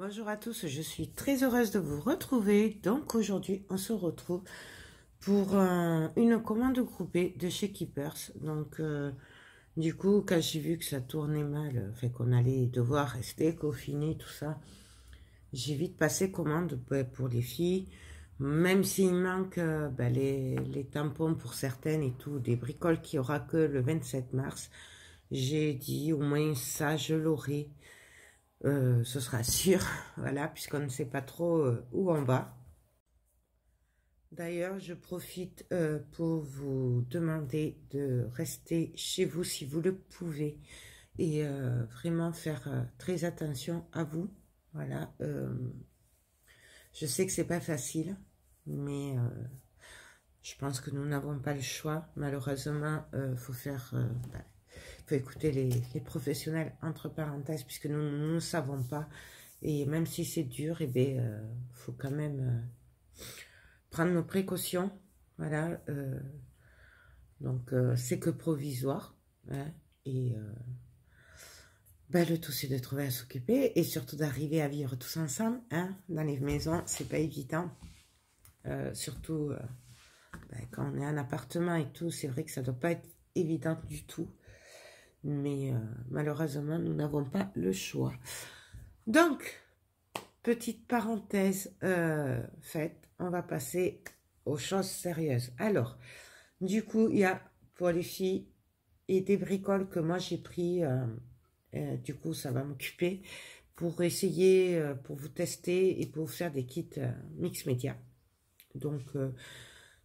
Bonjour à tous, je suis très heureuse de vous retrouver. Donc aujourd'hui, on se retrouve pour une commande groupée de chez Keepers. Donc du coup, quand j'ai vu que ça tournait mal, fait qu'on allait devoir rester confiné, tout ça, j'ai vite passé commande pour les filles. Même s'il manque les tampons pour certaines et tout, des bricoles qui aura que le 27 mars, j'ai dit au moins ça, je l'aurai. Ce sera sûr, voilà, puisqu'on ne sait pas trop où on va. D'ailleurs, je profite pour vous demander de rester chez vous si vous le pouvez et vraiment faire très attention à vous. Voilà, je sais que c'est pas facile, mais je pense que nous n'avons pas le choix. Malheureusement, faut faire... faut écouter les professionnels, entre parenthèses, puisque nous ne savons pas. Et même si c'est dur, faut quand même prendre nos précautions. Voilà. Donc, c'est que provisoire. Hein, et le tout, c'est de trouver à s'occuper et surtout d'arriver à vivre tous ensemble. Hein, dans les maisons, c'est pas évident. Surtout quand on est en appartement et tout, c'est vrai que ça doit pas être évident du tout. Mais malheureusement, nous n'avons pas le choix. Donc, petite parenthèse faite, on va passer aux choses sérieuses. Alors, du coup, il y a pour les filles et des bricoles que moi j'ai pris, du coup, ça va m'occuper pour essayer, pour vous tester et pour vous faire des kits mix média. Donc,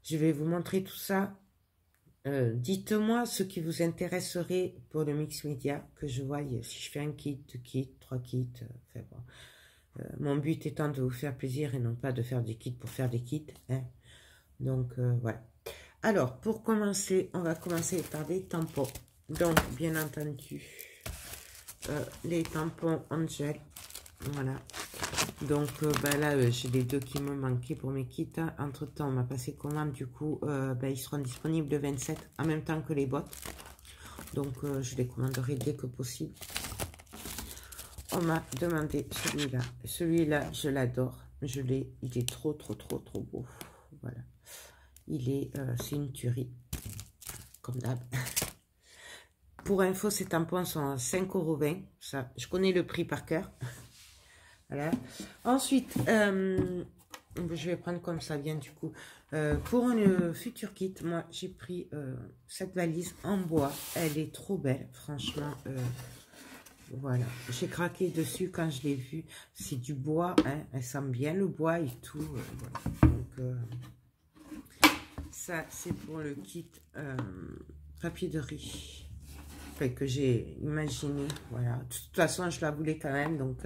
je vais vous montrer tout ça. Dites-moi ce qui vous intéresserait pour le mix média, que je voie si je fais un kit, 2 kits, 3 kits. Enfin bon. Mon but étant de vous faire plaisir et non pas de faire des kits pour faire des kits. Hein. Donc voilà. Alors pour commencer, on va commencer par des tampons. Donc bien entendu, les tampons Angel. Voilà. Donc là, j'ai les deux qui me manquaient pour mes kits. Entre temps, on m'a passé commande. Du coup, ils seront disponibles le 27 en même temps que les bottes. Donc, je les commanderai dès que possible. On m'a demandé celui-là. Celui-là, je l'adore. Je l'ai. Il est trop beau. Voilà. C'est une tuerie. Comme d'hab. Pour info, ces tampons sont à 5,20 €. Ça, je connais le prix par cœur. Voilà. Ensuite, je vais prendre comme ça vient du coup. Pour une future kit, moi j'ai pris cette valise en bois. Elle est trop belle, franchement. Voilà, j'ai craqué dessus quand je l'ai vue. C'est du bois, hein, elle sent bien le bois et tout. Voilà. Donc, ça c'est pour le kit papier de riz. Enfin, que j'ai imaginé. Voilà. De toute façon, je la voulais quand même, donc.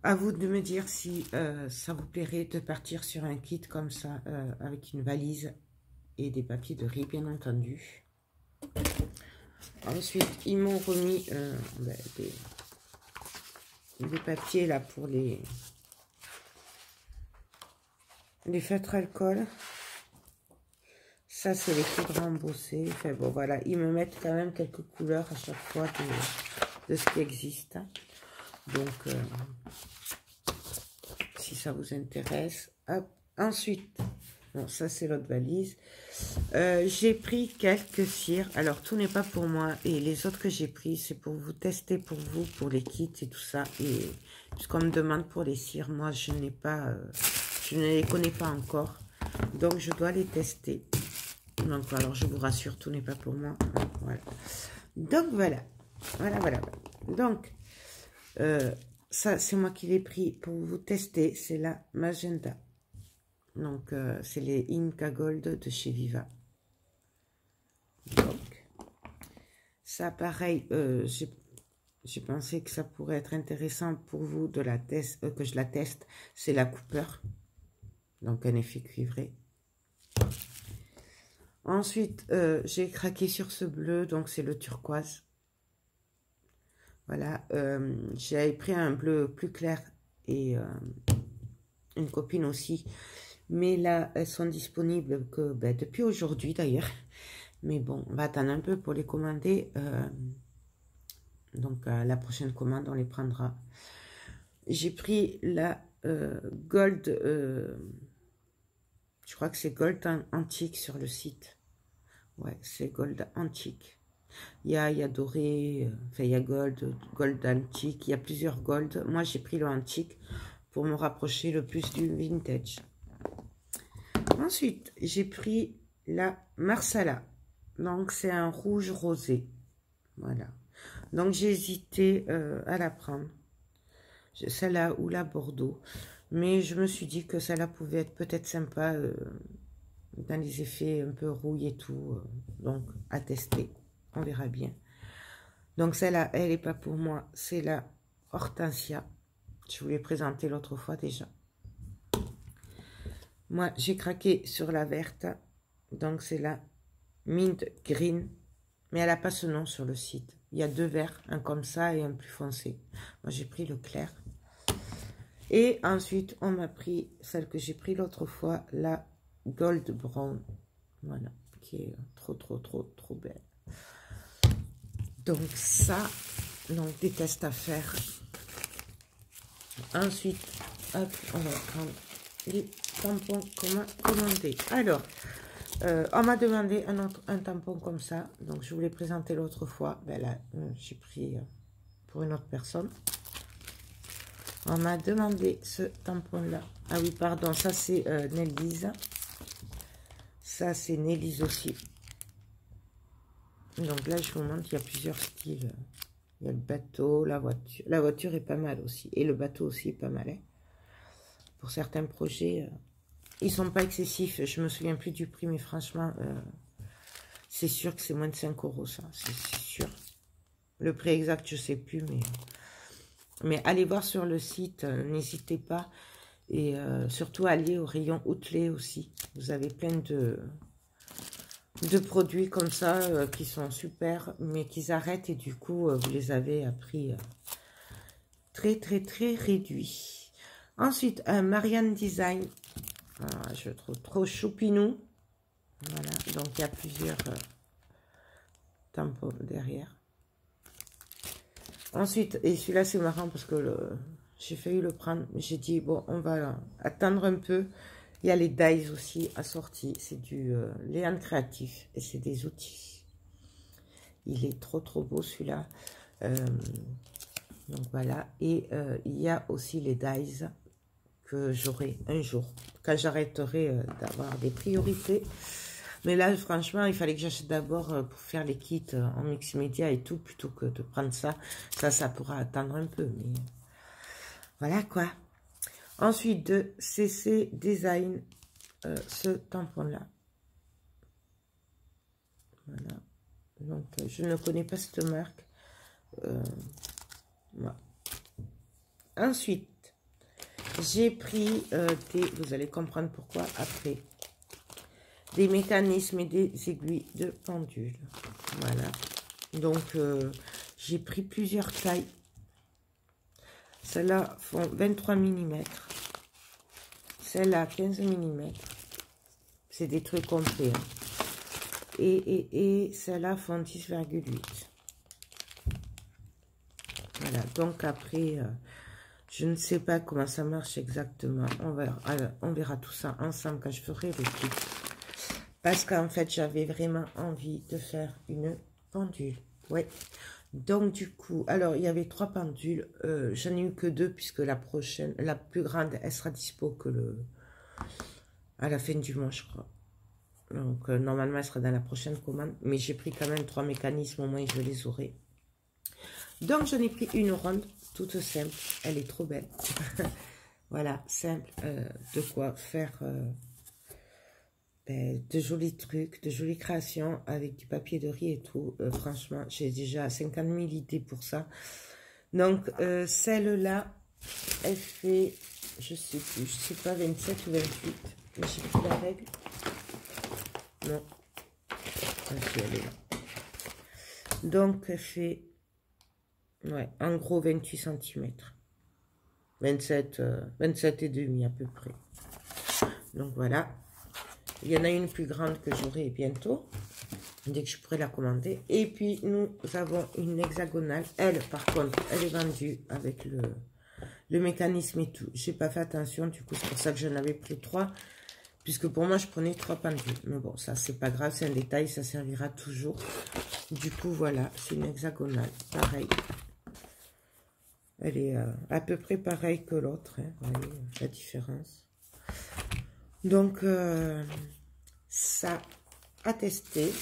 À vous de me dire si ça vous plairait de partir sur un kit comme ça, avec une valise et des papiers de riz, bien entendu. Ensuite, ils m'ont remis des papiers là pour les feutres alcool. Ça, c'est les poudres embossées. Enfin bon, voilà, ils me mettent quand même quelques couleurs à chaque fois de ce qui existe. Donc, si ça vous intéresse. Hop. Ensuite, bon, ça c'est l'autre valise. J'ai pris quelques cires. Alors, tout n'est pas pour moi. Et les autres que j'ai pris, c'est pour vous tester pour vous, pour les kits et tout ça. Et puisqu'on me demande pour les cires, moi, je n'ai pas, je ne les connais pas encore. Donc, je dois les tester. Donc, alors, je vous rassure, tout n'est pas pour moi. Voilà. Donc, voilà. Voilà. Donc, ça, c'est moi qui l'ai pris pour vous tester. C'est la Magenta. Donc, c'est les Inca Gold de chez Viva. Donc, ça, pareil, j'ai pensé que ça pourrait être intéressant pour vous de la test, que je la teste. C'est la Cooper. Donc, un effet cuivré. Ensuite, j'ai craqué sur ce bleu. Donc, c'est le turquoise. Voilà, j'avais pris un bleu plus clair et une copine aussi. Mais là, elles sont disponibles que depuis aujourd'hui d'ailleurs. Mais bon, on va attendre un peu pour les commander. Donc, la prochaine commande, on les prendra. j'ai pris la Gold, je crois que c'est Gold Antique sur le site. Ouais, c'est Gold Antique. Il y a doré, enfin il y a gold antique, il y a plusieurs gold. Moi j'ai pris le antique pour me rapprocher le plus du vintage. Ensuite, j'ai pris la Marsala. Donc c'est un rouge rosé. Voilà. Donc j'ai hésité à la prendre. Celle-là ou la Bordeaux. Mais je me suis dit que celle-là pouvait être peut-être sympa dans les effets un peu rouille et tout. Donc à tester. On verra bien. Donc celle-là, elle n'est pas pour moi. C'est la Hortensia. Je vous l'ai présentée l'autre fois déjà. Moi, j'ai craqué sur la verte. Donc c'est la Mint Green. Mais elle n'a pas ce nom sur le site. Il y a deux verts, un comme ça et un plus foncé. Moi, j'ai pris le clair. Et ensuite, on m'a pris celle que j'ai pris l'autre fois, la Gold Brown. Voilà, qui est trop belle. Donc ça, donc des tests à faire. Ensuite, hop, on va prendre les tampons qu'on m'a commandés. Alors, on m'a demandé un tampon comme ça. Donc, je vous l'ai présenté l'autre fois. Ben là, j'ai pris pour une autre personne. On m'a demandé ce tampon-là. Ah oui, pardon, ça c'est Nelly's. Ça, c'est Nelly's aussi. Donc là, je vous montre, il y a plusieurs styles. Il y a le bateau, la voiture. La voiture est pas mal aussi. Et le bateau aussi est pas mal. Hein. Pour certains projets, ils sont pas excessifs. Je me souviens plus du prix, mais franchement, c'est sûr que c'est moins de 5 €, ça. C'est sûr. Le prix exact, je sais plus, mais allez voir sur le site. N'hésitez pas. Et surtout, allez au rayon outlet aussi. Vous avez plein de produits comme ça qui sont super, mais qui arrêtent et du coup, vous les avez à prix très réduit. Ensuite, un Marianne Design. Ah, je le trouve trop choupinou. Voilà, donc il y a plusieurs tampons derrière. Ensuite, et celui-là c'est marrant parce que j'ai failli le prendre, mais j'ai dit bon, on va attendre un peu. Il y a les dies aussi assortis, c'est du Léane Créatif et c'est des outils. Il est trop beau celui-là. Donc voilà, et il y a aussi les dies que j'aurai un jour, quand j'arrêterai d'avoir des priorités. Mais là, franchement, il fallait que j'achète d'abord pour faire les kits en mix média et tout, plutôt que de prendre ça. Ça pourra attendre un peu, mais voilà quoi. Ensuite, de CC Design, ce tampon-là. Voilà. Donc, je ne connais pas cette marque. Voilà. Ensuite, j'ai pris vous allez comprendre pourquoi après, des mécanismes et des aiguilles de pendule. Voilà. Donc, j'ai pris plusieurs tailles. Celles-là font 23 mm. Celle-là, 15 mm. C'est des trucs complets. Hein. Et celles-là font 10,8. Voilà. Donc, après, je ne sais pas comment ça marche exactement. On verra tout ça ensemble quand je ferai le kit. Parce qu'en fait, j'avais vraiment envie de faire une pendule. Ouais. Donc, du coup, alors, il y avait 3 pendules. J'en ai eu que 2, puisque la plus grande, elle sera dispo que à la fin du mois, je crois. Donc, normalement, elle sera dans la prochaine commande. Mais j'ai pris quand même 3 mécanismes, au moins, je les aurai. Donc, j'en ai pris une ronde, toute simple. Elle est trop belle. Voilà, simple. De quoi faire... de jolis trucs, de jolies créations avec du papier de riz et tout. Franchement, j'ai déjà 50 000 idées pour ça. Donc, celle-là, elle fait, je sais plus, je sais pas, 27 ou 28. Mais j'ai plus la règle. Non. Ok, elle est là. Donc, elle fait, ouais, en gros 28 cm. 27 et demi à peu près. Donc, voilà. Il y en a une plus grande que j'aurai bientôt, dès que je pourrai la commander. Et puis, nous avons une hexagonale. Elle, par contre, elle est vendue avec le mécanisme et tout. J'ai pas fait attention, du coup, c'est pour ça que j'en avais pris 3. Puisque pour moi, je prenais 3 pendules. Mais bon, ça, c'est pas grave, c'est un détail, ça servira toujours. Du coup, voilà, c'est une hexagonale. Pareil. Elle est à peu près pareille que l'autre. Hein, vous voyez la différence. Donc, ça à tester.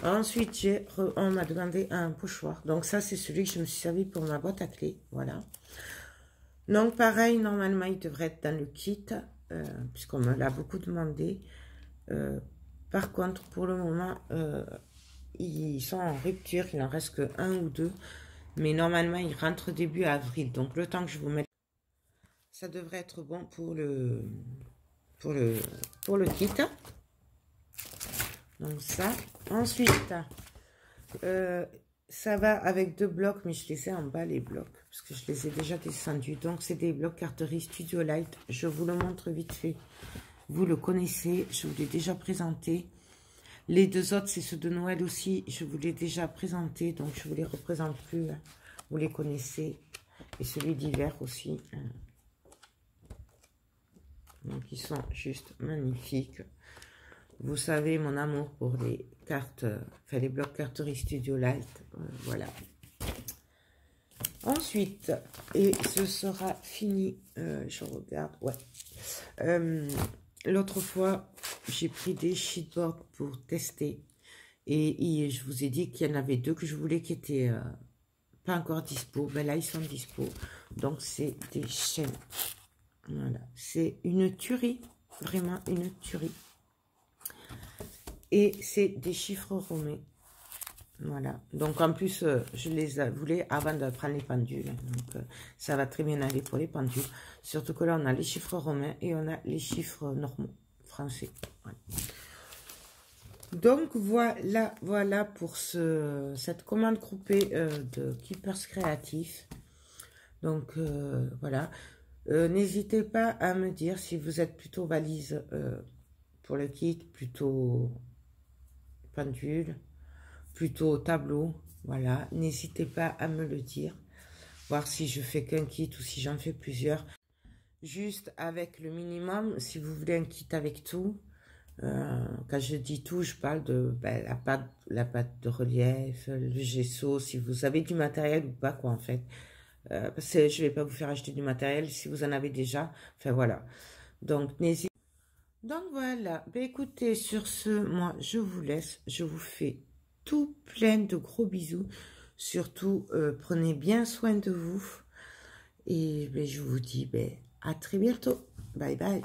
Ensuite, on m'a demandé un pochoir. Donc, ça, c'est celui que je me suis servi pour ma boîte à clés. Voilà. Donc, pareil, normalement, il devrait être dans le kit, puisqu'on me l'a beaucoup demandé. Par contre, pour le moment, ils sont en rupture. Il n'en reste que 1 ou 2. Mais normalement, ils rentrent début avril. Donc, le temps que je vous mette, ça devrait être bon pour le kit. Donc, ça. Ensuite, ça va avec 2 blocs, mais je les ai en bas, les blocs, parce que je les ai déjà descendus. Donc, c'est des blocs Carterie Studio Light. Je vous le montre vite fait. Vous le connaissez, je vous l'ai déjà présenté. Les 2 autres, c'est ceux de Noël aussi. Je vous l'ai déjà présenté, donc je ne vous les représente plus. Vous les connaissez. Et celui d'hiver aussi. Donc, ils sont juste magnifiques. Vous savez mon amour pour les cartes, enfin les blocs Carterie Studio Light. Voilà. Ensuite, et ce sera fini. Je regarde, ouais. L'autre fois, j'ai pris des sheetboards pour tester. Et je vous ai dit qu'il y en avait 2 que je voulais qui étaient pas encore dispo. Ben là, ils sont dispo. Donc, c'est des chaînes. Voilà. C'est une tuerie. Vraiment une tuerie. Et c'est des chiffres romains. Voilà. Donc, en plus, je les voulais avant de prendre les pendules. Donc, ça va très bien aller pour les pendules. Surtout que là, on a les chiffres romains et on a les chiffres normaux, français. Voilà. Donc, voilà pour cette commande groupée de Keepers Créatifs. Donc, voilà. N'hésitez pas à me dire si vous êtes plutôt valise pour le kit, plutôt pendule, plutôt tableau. Voilà. N'hésitez pas à me le dire. Voir si je fais qu'un kit ou si j'en fais plusieurs. Juste avec le minimum, si vous voulez un kit avec tout. Quand je dis tout, je parle de ben, la pâte de relief, le gesso, si vous avez du matériel ou pas, quoi, en fait. Parce que je ne vais pas vous faire acheter du matériel si vous en avez déjà. Enfin, voilà. Donc, n'hésitez pas. Donc, voilà. Ben, écoutez, sur ce, moi, je vous laisse. Je vous fais tout plein de gros bisous. Surtout, prenez bien soin de vous. Et ben, je vous dis ben, à très bientôt. Bye, bye.